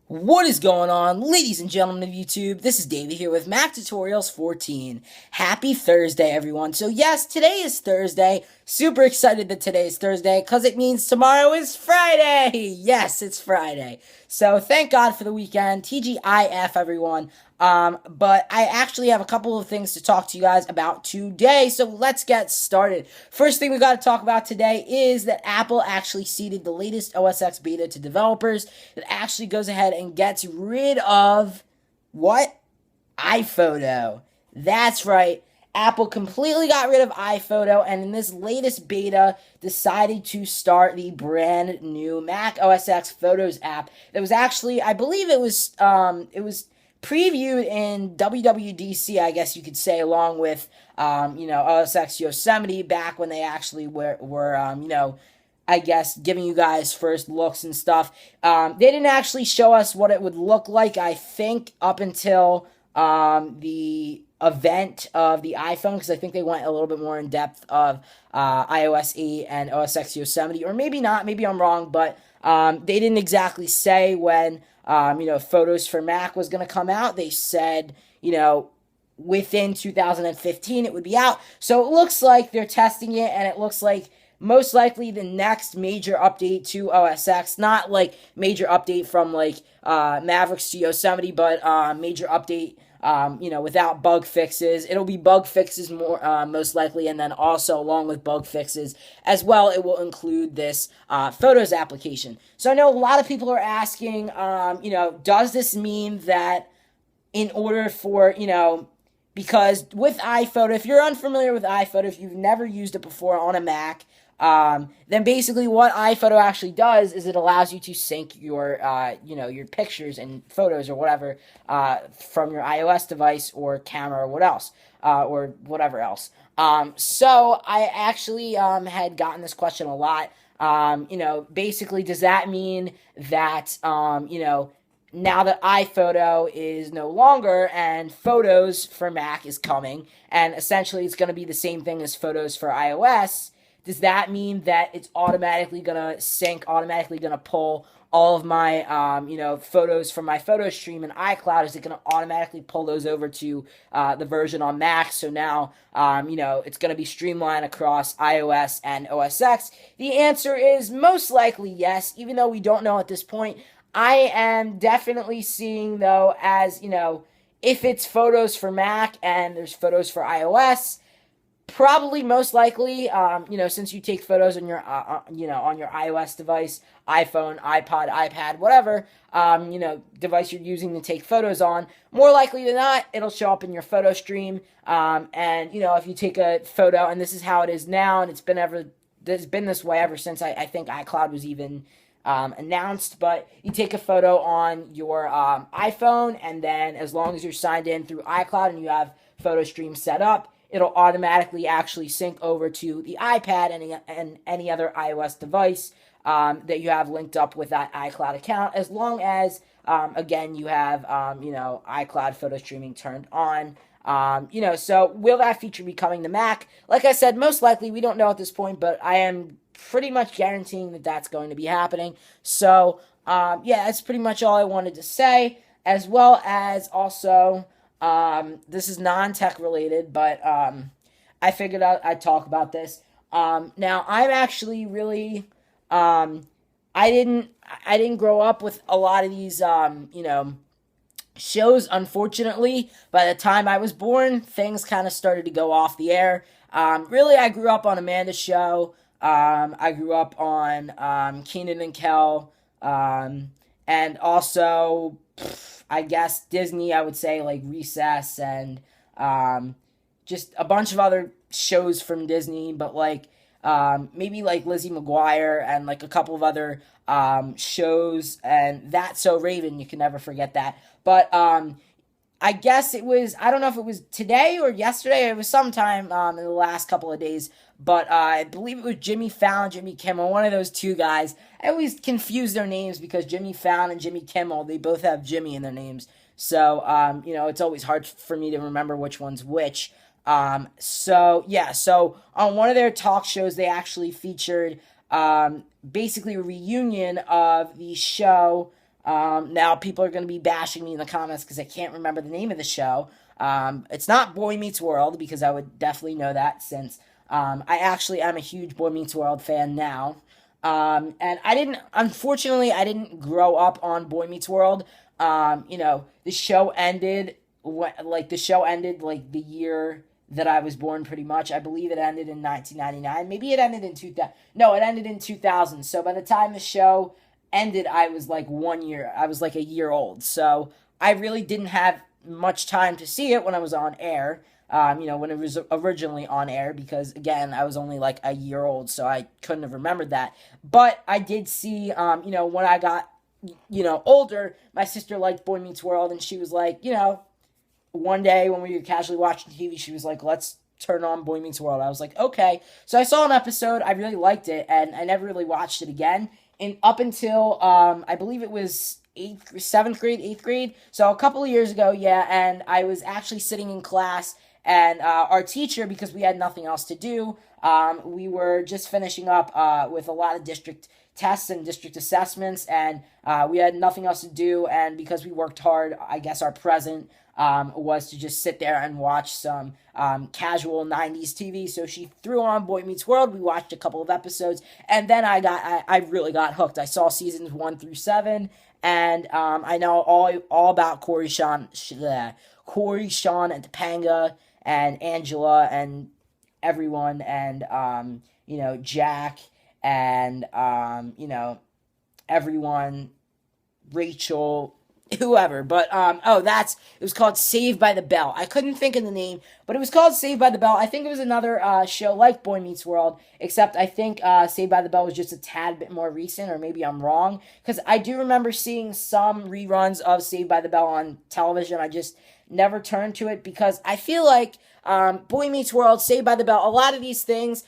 What is going on, ladies and gentlemen of YouTube? This is David here with Mac Tutorials 14. Happy Thursday, everyone. So yes, today is Thursday. Super excited that today is Thursday because it means tomorrow is Friday. Yes, it's Friday. So thank God for the weekend. TGIF, everyone. But I actually have a couple of things to talk to you guys about today, so let's get started. First thing we got to talk about today is that Apple actually seeded the latest OS X beta to developers that actually goes ahead and gets rid of what? iPhoto. That's right. Apple completely got rid of iPhoto, and in this latest beta, decided to start the brand new Mac OS X Photos app. That was actually, I believe it was previewed in WWDC, I guess you could say, along with, OS X Yosemite back when they actually were I guess, giving you guys first looks and stuff. They didn't actually show us what it would look like, I think, up until the event of the iPhone, because I think they went a little bit more in depth of iOS 8 and OS X Yosemite, or maybe not, maybe I'm wrong, but they didn't exactly say when, Photos for Mac was going to come out. They said, within 2015 it would be out. So it looks like they're testing it, and it looks like most likely the next major update to OS X, not like major update from like Mavericks to Yosemite, but major update, without bug fixes. It'll be bug fixes more, most likely, and then also along with bug fixes as well, it will include this Photos application. So I know a lot of people are asking, does this mean that in order for, because with iPhoto, if you're unfamiliar with iPhoto, if you've never used it before on a Mac, then basically what iPhoto actually does is it allows you to sync your, your pictures and photos or whatever, from your iOS device or camera or or whatever else. So I actually, had gotten this question a lot. Basically, does that mean that, now that iPhoto is no longer and Photos for Mac is coming, and essentially it's going to be the same thing as Photos for iOS, does that mean that it's automatically going to sync, automatically going to pull all of my, photos from my photo stream in iCloud? Is it going to automatically pull those over to the version on Mac? So now, it's going to be streamlined across iOS and OS X. The answer is most likely yes, even though we don't know at this point. I am definitely seeing, though, as, if it's Photos for Mac and there's Photos for iOS, probably most likely, since you take photos on your, on your iOS device, iPhone, iPod, iPad, whatever, device you're using to take photos on, more likely than not, it'll show up in your photo stream. If you take a photo, and this is how it is now, and it's been this way ever since I think iCloud was even announced, but you take a photo on your iPhone, and then as long as you're signed in through iCloud and you have photo stream set up, it'll automatically actually sync over to the iPad and any other iOS device that you have linked up with that iCloud account, as long as, again, you have, iCloud photo streaming turned on. So will that feature be coming to Mac? Like I said, most likely, we don't know at this point, but I am pretty much guaranteeing that that's going to be happening. So, that's pretty much all I wanted to say, as well as also, this is non-tech related, but I figured out I'd talk about this. Now, I'm actually really, I didn't grow up with a lot of these, shows, unfortunately. By the time I was born, things kind of started to go off the air. Really, I grew up on Amanda's show. I grew up on Keenan and Kel, and also, I guess, Disney, I would say, like Recess, and just a bunch of other shows from Disney, but like maybe like Lizzie McGuire and like a couple of other shows, and That's So Raven, you can never forget that. But I guess it was, I don't know if it was today or yesterday, it was sometime in the last couple of days, but I believe it was Jimmy Fallon, Jimmy Kimmel, one of those two guys. I always confuse their names because Jimmy Fallon and Jimmy Kimmel, they both have Jimmy in their names. So, it's always hard for me to remember which one's which. So on one of their talk shows, they actually featured basically a reunion of the show Now people are going to be bashing me in the comments because I can't remember the name of the show. It's not Boy Meets World, because I would definitely know that, since I actually am a huge Boy Meets World fan now. And unfortunately, I didn't grow up on Boy Meets World. The show ended, like the year that I was born, pretty much. I believe it ended in 1999. Maybe it ended in 2000. No, it ended in 2000. So by the time the show ended, I was like a year old. So I really didn't have much time to see it when I was on air. When it was originally on air, because again, I was only like a year old, so I couldn't have remembered that. But I did see, when I got, older, my sister liked Boy Meets World, and she was like, one day when we were casually watching TV, she was like, let's turn on Boy Meets World. I was like, okay. So I saw an episode, I really liked it, and I never really watched it again. And up until, I believe it was 7th grade, 8th grade, so a couple of years ago, yeah, and I was actually sitting in class, and our teacher, because we had nothing else to do, we were just finishing up with a lot of district tests and district assessments, and we had nothing else to do, and because we worked hard, I guess our present was to just sit there and watch some casual 90s TV. So she threw on Boy Meets World. We watched a couple of episodes, and then I really got hooked. I saw seasons 1 through 7, and I know all about Corey, Sean, and Topanga, and Angela, and everyone, and Jack, and everyone, Rachel, whoever. But it was called Saved by the Bell. I couldn't think of the name, but it was called Saved by the Bell. I think it was another show like Boy Meets World, except I think Saved by the Bell was just a tad bit more recent, or maybe I'm wrong, because I do remember seeing some reruns of Saved by the Bell on television. I just never turned to it, because I feel like Boy Meets World, Saved by the Bell, a lot of these things,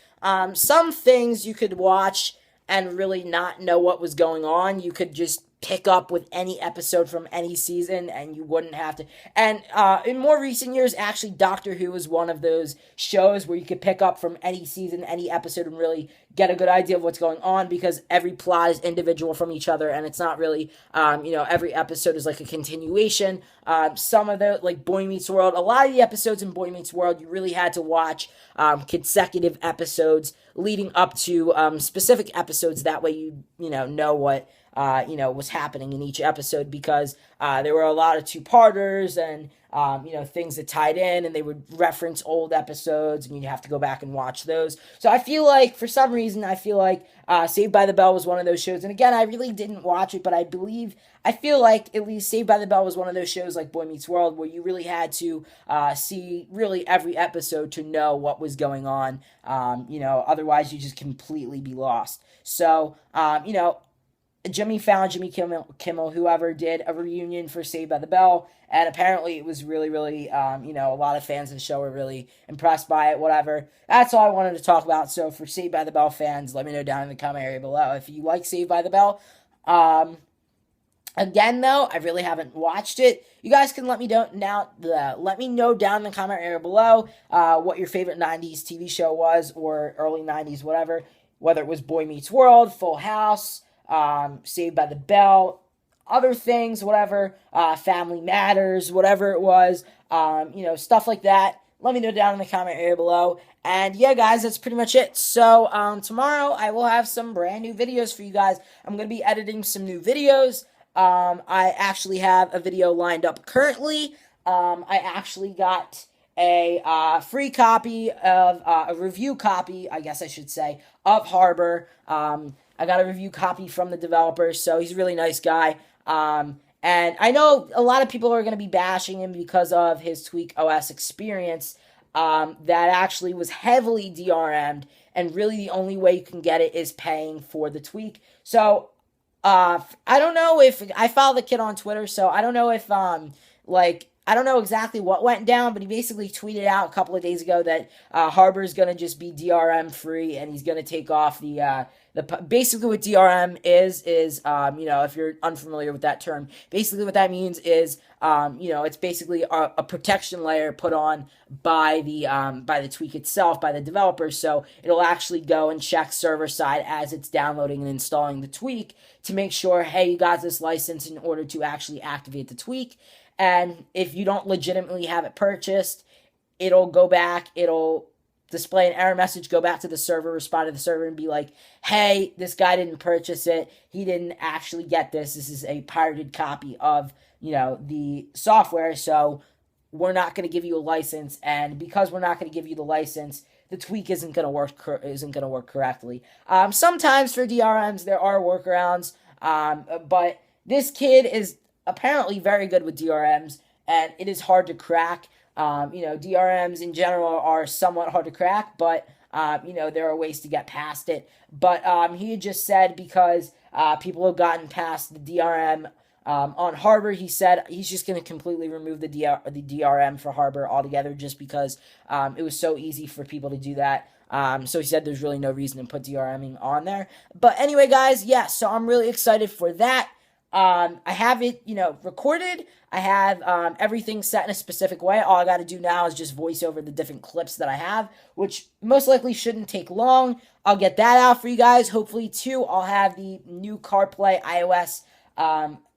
some things you could watch and really not know what was going on. You could just pick up with any episode from any season, and you wouldn't have to. And in more recent years, actually, Doctor Who was one of those shows where you could pick up from any season, any episode, and really get a good idea of what's going on, because every plot is individual from each other, and it's not really, every episode is like a continuation. Some of the, like Boy Meets World, a lot of the episodes in Boy Meets World, you really had to watch consecutive episodes leading up to specific episodes. That way you know what was happening in each episode, because there were a lot of two-parters, and things that tied in, and they would reference old episodes, and you'd have to go back and watch those. So I feel like, for some reason, Saved by the Bell was one of those shows. And again, I really didn't watch it, but I feel like at least Saved by the Bell was one of those shows like Boy Meets World, where you really had to see really every episode to know what was going on. Otherwise you just completely be lost. So, Jimmy Fallon, Jimmy Kimmel, whoever, did a reunion for Saved by the Bell, and apparently it was really, really, a lot of fans of the show were really impressed by it, whatever. That's all I wanted to talk about. So for Saved by the Bell fans, let me know down in the comment area below if you like Saved by the Bell. Again, though, I really haven't watched it. You guys can let me know down in the comment area below what your favorite 90s TV show was, or early 90s, whatever, whether it was Boy Meets World, Full House, Saved by the Bell, other things, whatever, Family Matters, whatever it was, stuff like that. Let me know down in the comment area below. And yeah, guys, that's pretty much it. So, tomorrow I will have some brand new videos for you guys. I'm going to be editing some new videos. I actually have a video lined up currently. I actually got a free copy of, a review copy, I guess I should say, of Harbor. I got a review copy from the developer, so he's a really nice guy. And I know a lot of people are going to be bashing him because of his Tweak OS experience, that actually was heavily DRM'd, and really the only way you can get it is paying for the tweak. So, I don't know if, I follow the kid on Twitter, so I don't know if, I don't know exactly what went down, but he basically tweeted out a couple of days ago that Harbor is going to just be DRM free, and he's going to take off the Basically what DRM is if you're unfamiliar with that term, basically what that means is it's basically a protection layer put on by the tweak itself, by the developer. So it'll actually go and check server side as it's downloading and installing the tweak to make sure, hey, you got this license in order to actually activate the tweak. And if you don't legitimately have it purchased, it'll go back, it'll display an error message, go back to the server, respond to the server, and be like, hey, this guy didn't purchase it. He didn't actually get this. This is a pirated copy of, the software. So we're not going to give you a license. And because we're not going to give you the license, the tweak isn't going to work correctly. Sometimes for DRMs, there are workarounds. But this kid is apparently very good with DRMs, and it is hard to crack. DRMs in general are somewhat hard to crack, but, there are ways to get past it. But he had just said because people have gotten past the DRM on Harbor, he said he's just going to completely remove the DRM for Harbor altogether just because it was so easy for people to do that. So he said there's really no reason to put DRMing on there. But anyway, guys, so I'm really excited for that. I have it, recorded. I have everything set in a specific way. All I got to do now is just voice over the different clips that I have, which most likely shouldn't take long. I'll get that out for you guys. Hopefully, too, I'll have the new CarPlay iOS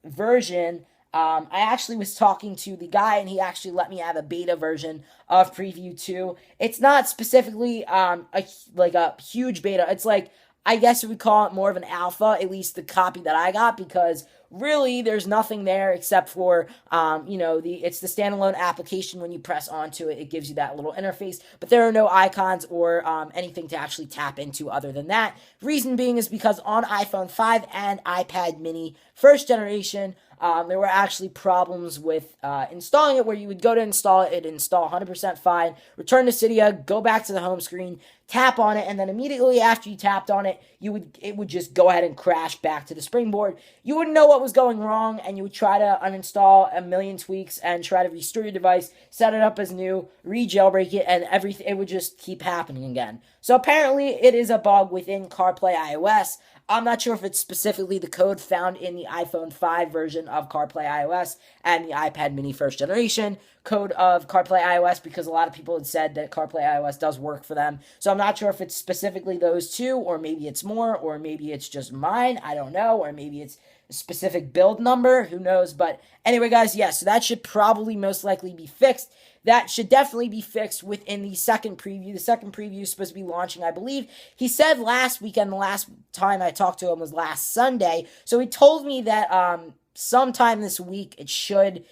version. I actually was talking to the guy, and he actually let me have a beta version of Preview 2. It's not specifically a huge beta. It's like, I guess we would call it more of an alpha, at least the copy that I got, because really there's nothing there except for, it's the standalone application. When you press onto it, it gives you that little interface, but there are no icons or anything to actually tap into other than that. Reason being is because on iPhone 5 and iPad mini, first generation, there were actually problems with installing it, where you would go to install it, it'd install 100% fine, return to Cydia, go back to the home screen, tap on it, and then immediately after you tapped on it, it would just go ahead and crash back to the Springboard. You wouldn't know what was going wrong, and you would try to uninstall a million tweaks and try to restore your device, set it up as new, re-jailbreak it, and everything. It would just keep happening again. So apparently it is a bug within CarPlay iOS. I'm not sure if it's specifically the code found in the iPhone 5 version of CarPlay iOS and the iPad mini first generation code of CarPlay iOS, because a lot of people had said that CarPlay iOS does work for them. So I'm not sure if it's specifically those two, or maybe it's more, or maybe it's just mine. I don't know. Or maybe it's a specific build number. Who knows? But anyway, guys, so that should probably most likely be fixed. That should definitely be fixed within the second preview. The second preview is supposed to be launching, I believe. He said last weekend, the last time I talked to him was last Sunday. So he told me that sometime this week it should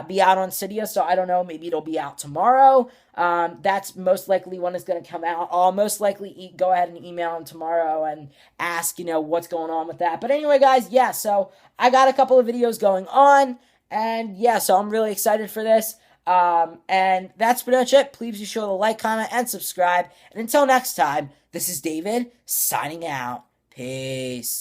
be out on Cydia. So I don't know, maybe it'll be out tomorrow. That's most likely when it's going to come out. I'll most likely go ahead and email him tomorrow and ask, what's going on with that. But anyway, guys, so I got a couple of videos going on. And so I'm really excited for this. And that's pretty much it. Please be sure to like, comment, and subscribe. And until next time, this is David signing out. Peace.